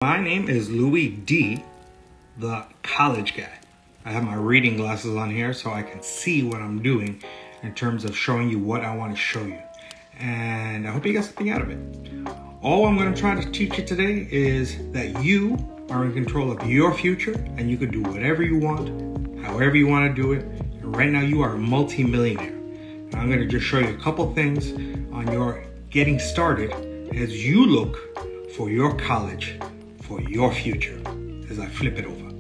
My name is Louis D, the college guy. I have my reading glasses on here so I can see what I'm doing in terms of showing you what I want to show you. And I hope you got something out of it. All I'm going to try to teach you today is that you are in control of your future and you can do whatever you want, however you want to do it. And right now you are a multi-millionaire. And I'm going to just show you a couple things on your getting started as you look for your college, for your future, as I flip it over.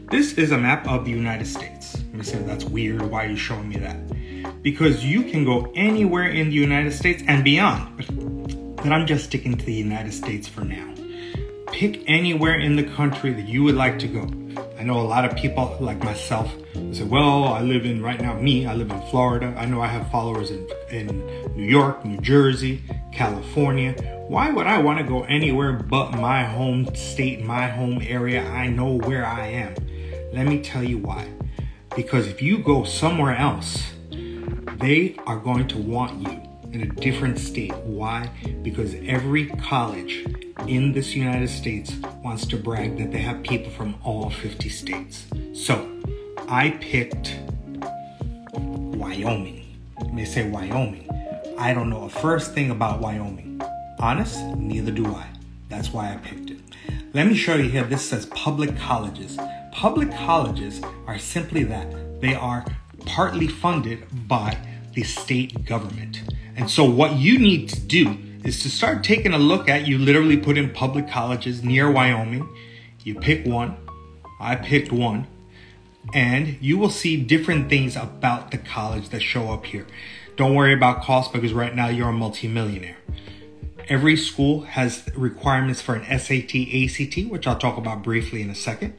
This is a map of the United States. You may say, that's weird, why are you showing me that? Because you can go anywhere in the United States and beyond, but I'm just sticking to the United States for now. Pick anywhere in the country that you would like to go. I know a lot of people like myself say, well, I live in Florida. I know I have followers in New York, New Jersey, California. Why would I want to go anywhere but my home state, my home area? I know where I am. Let me tell you why. Because if you go somewhere else, they are going to want you in a different state. Why? Because every college in this United States wants to brag that they have people from all 50 states. So I picked Wyoming. You may say Wyoming. I don't know a first thing about Wyoming. Honest, neither do I. That's why I picked it. Let me show you here. This says public colleges. Public colleges are simply that. They are partly funded by the state government. And so what you need to do is to start taking a look at, you literally put in public colleges near Wyoming. You pick one. I picked one. And you will see different things about the college that show up here. Don't worry about cost because right now you're a multimillionaire. Every school has requirements for an SAT, ACT, which I'll talk about briefly in a second.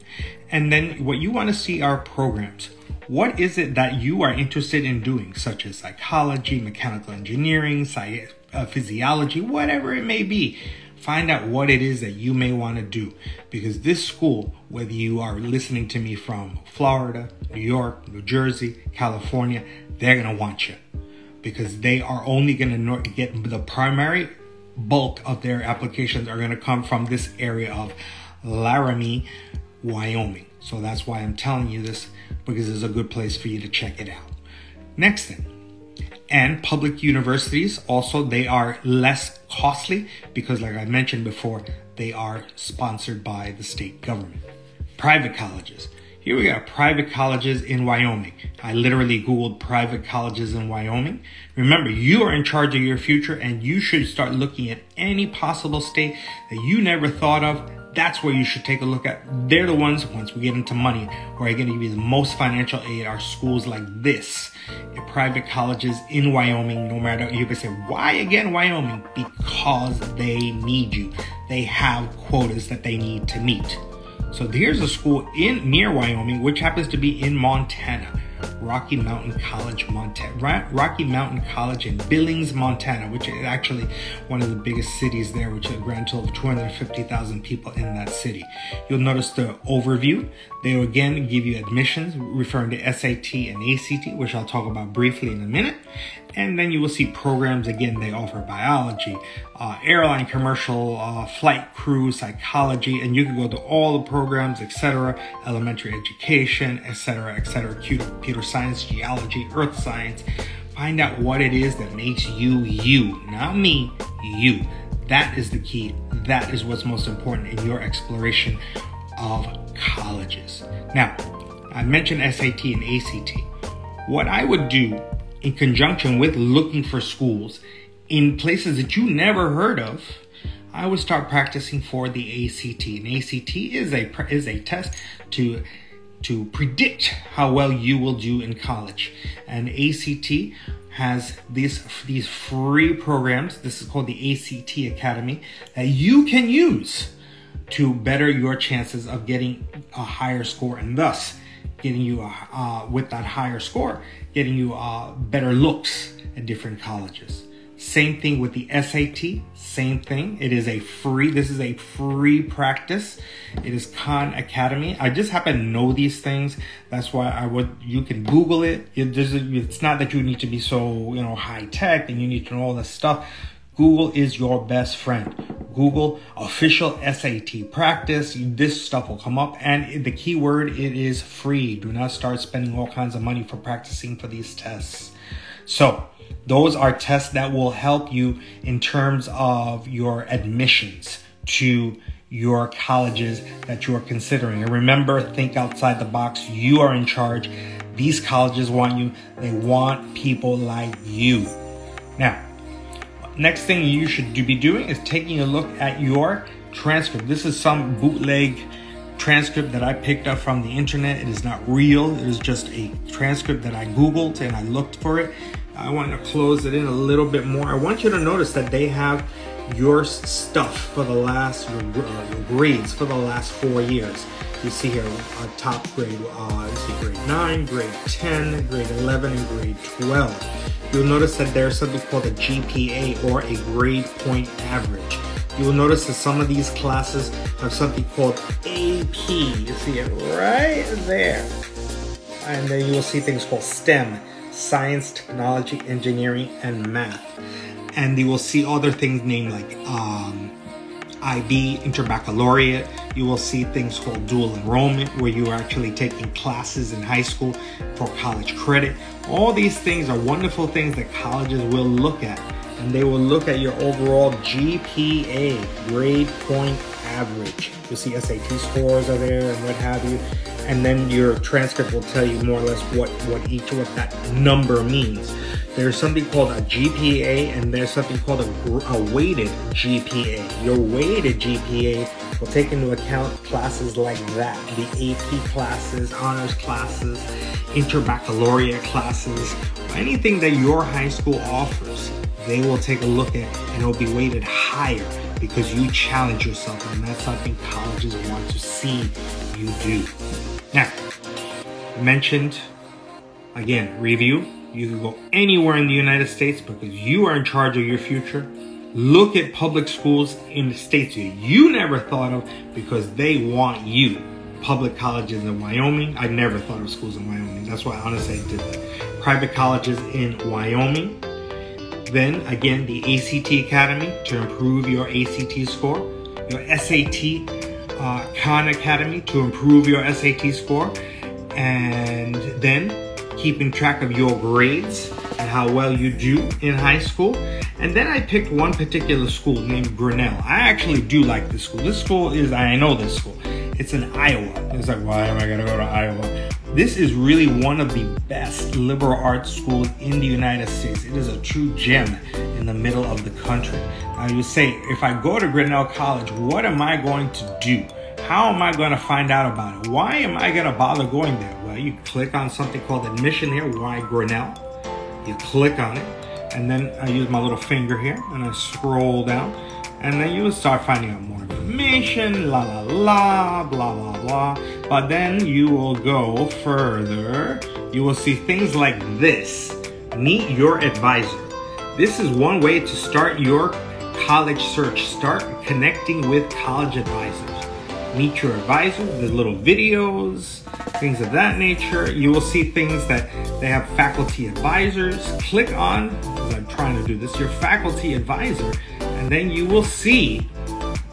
And then what you want to see are programs. What is it that you are interested in doing, such as psychology, mechanical engineering, physiology, whatever it may be. Find out what it is that you may want to do. Because this school, whether you are listening to me from Florida, New York, New Jersey, California, they're going to want you. Because they are only going to get the primary bulk of their applications are going to come from this area of Laramie, Wyoming. So that's why I'm telling you this, because it's a good place for you to check it out. Next thing. And public universities also, they are less costly because like I mentioned before, they are sponsored by the state government. Private colleges. Here we got private colleges in Wyoming. I literally Googled private colleges in Wyoming. Remember, you are in charge of your future and you should start looking at any possible state that you never thought of. That's where you should take a look at. They're the ones, once we get into money, where are going to give you the most financial aid are schools like this. Your private colleges in Wyoming, no matter, you can say, why again Wyoming? Because they need you. They have quotas that they need to meet. So here's a school near Wyoming, which happens to be in Montana. Rocky Mountain College, Montana. Rocky Mountain College in Billings, Montana, which is actually one of the biggest cities there, which is a grand total of 250,000 people in that city. You'll notice the overview. They will again give you admissions referring to SAT and ACT, which I'll talk about briefly in a minute. And then you will see programs. Again, they offer biology, airline commercial, flight crew, psychology, and you can go to all the programs, etc., elementary education, etc., computer science, geology, earth science. Find out what it is that makes you, you, not me, you. That is the key. That is what's most important in your exploration of colleges. Now, I mentioned SAT and ACT. What I would do in conjunction with looking for schools in places that you never heard of, I would start practicing for the ACT. And ACT is a test to predict how well you will do in college. And ACT has these free programs. This is called the ACT Academy that you can use to better your chances of getting a higher score and thus getting you with that higher score, getting you better looks at different colleges. Same thing with the SAT, same thing. This is a free practice. It is Khan Academy. I just happen to know these things. That's why you can Google it. It's not that you need to be so, high tech and you need to know all this stuff. Google is your best friend. Google official SAT practice. This stuff will come up. And the key word, it is free. Do not start spending all kinds of money for practicing for these tests. So those are tests that will help you in terms of your admissions to your colleges that you are considering. And remember, think outside the box. You are in charge. These colleges want you. They want people like you. Now, next thing you should be doing is taking a look at your transcript. This is some bootleg transcript that I picked up from the internet. It is not real. It is just a transcript that I Googled and I looked for it. I want to close it in a little bit more. I want you to notice that they have your stuff for the last, your grades for the last 4 years. You see here, top grade, you see grade 9, grade 10, grade 11, and grade 12. You'll notice that there's something called a GPA, or a grade point average. You will notice that some of these classes have something called AP. You see it right there. And then you will see things called STEM, science, technology, engineering, and math. And you will see other things named like IB, interbaccalaureate. You will see things called dual enrollment, where you are actually taking classes in high school for college credit. All these things are wonderful things that colleges will look at. And they will look at your overall GPA, grade point average. You'll see SAT scores are there and what have you. And then your transcript will tell you more or less what that number means. There's something called a GPA, and there's something called a weighted GPA. Your weighted GPA will take into account classes like that, the AP classes, honors classes, interbaccalaureate classes, anything that your high school offers. They will take a look at, and it will be weighted higher because you challenge yourself, and that's something colleges want to see you do. Now, mentioned, again, review. You can go anywhere in the United States because you are in charge of your future. Look at public schools in the states that you never thought of because they want you. Public colleges in Wyoming. I never thought of schools in Wyoming. That's why, honestly, I did that. Private colleges in Wyoming. Then, again, the ACT Academy to improve your ACT score. Your SAT Khan Academy to improve your SAT score. And then keeping track of your grades and how well you do in high school. And then I picked one particular school named Grinnell. I actually do like this school. This school is, I know this school. It's in Iowa. It's like, why am I gonna go to Iowa? This is really one of the best liberal arts schools in the United States. It is a true gem in the middle of the country. Now you say, if I go to Grinnell College, what am I going to do? How am I going to find out about it? Why am I going to bother going there? Well, you click on something called admission here. Why Grinnell? You click on it, and then I use my little finger here, and I scroll down, and then you will start finding out more information, la la la, blah blah blah. But then you will go further. You will see things like this. Meet your advisor. This is one way to start your college search. Start connecting with college advisors. Meet your advisor. There's little videos, things of that nature. You will see things that they have faculty advisors. Click on, as I'm trying to do this, your faculty advisor, and then you will see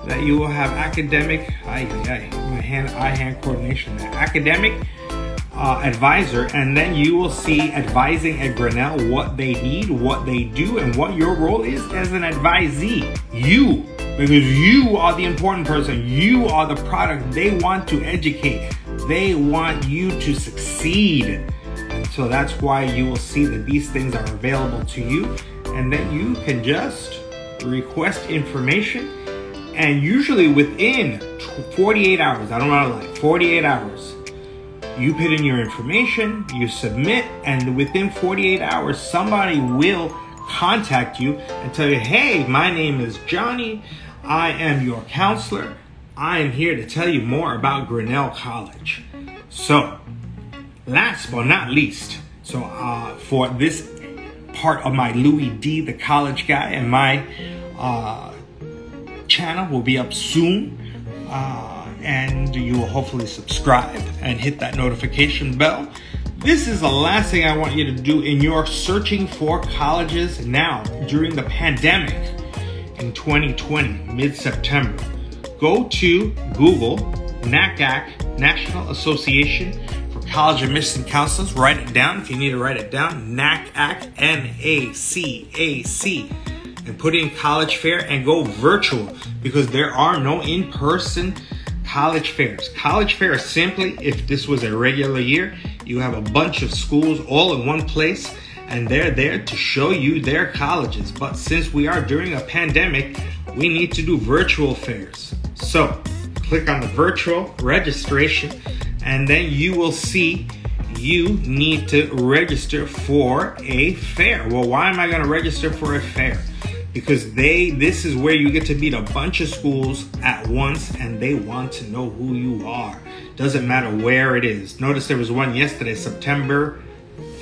that you will have academic, eye-hand coordination there. Academic advisor, and then you will see advising at Grinnell, what they need, what they do, and what your role is as an advisee. You. Because you are the important person. You are the product. They want to educate. They want you to succeed. And so that's why you will see that these things are available to you. And then you can just request information. And usually within 48 hours, I don't know how to lie, 48 hours, you put in your information, you submit, and within 48 hours, somebody will contact you and tell you, hey, my name is Johnny. I am your counselor. I am here to tell you more about Grinnell College. So, last but not least, for this part of my Louis D, the college guy, and my channel will be up soon. And you will hopefully subscribe and hit that notification bell. This is the last thing I want you to do in your searching for colleges now during the pandemic. in 2020, mid-September. Go to Google, NACAC, National Association for College Admission Counselors. Write it down if you need to write it down. NACAC, N-A-C-A-C. And put in college fair and go virtual because there are no in-person college fairs. College fair is simply, if this was a regular year, you have a bunch of schools all in one place and they're there to show you their colleges. But since we are during a pandemic, we need to do virtual fairs. So click on the virtual registration and then you will see you need to register for a fair. Well, why am I going to register for a fair? Because this is where you get to meet a bunch of schools at once and they want to know who you are. Doesn't matter where it is. Notice there was one yesterday, September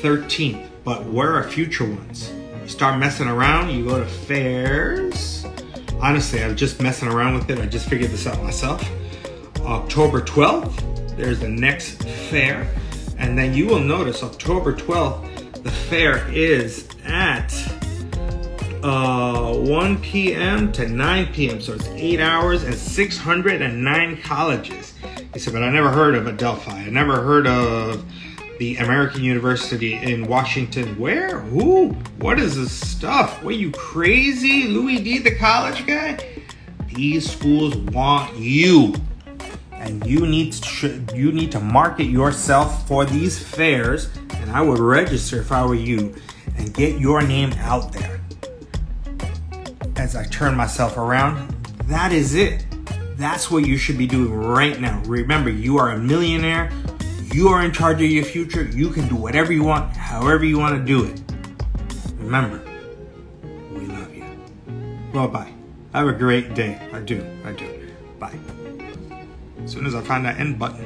13th, but where are future ones? You start messing around, you go to fairs. Honestly, I'm just messing around with it. I just figured this out myself. October 12th, there's the next fair. And then you will notice October 12th, the fair is at 1 p.m. to 9 p.m. So it's 8 hours and 609 colleges. He said, but I never heard of Adelphi. I never heard of the American University in Washington. Where? Who? What is this stuff? What, you crazy? Louis D, the college guy? These schools want you. And you need to market yourself for these fairs. And I would register if I were you and get your name out there. As I turn myself around, that is it. That's what you should be doing right now. Remember, you are a millionaire. You are in charge of your future. You can do whatever you want, however you want to do it. Remember, we love you. Bye-bye. Have a great day. I do. Bye. As soon as I find that end button.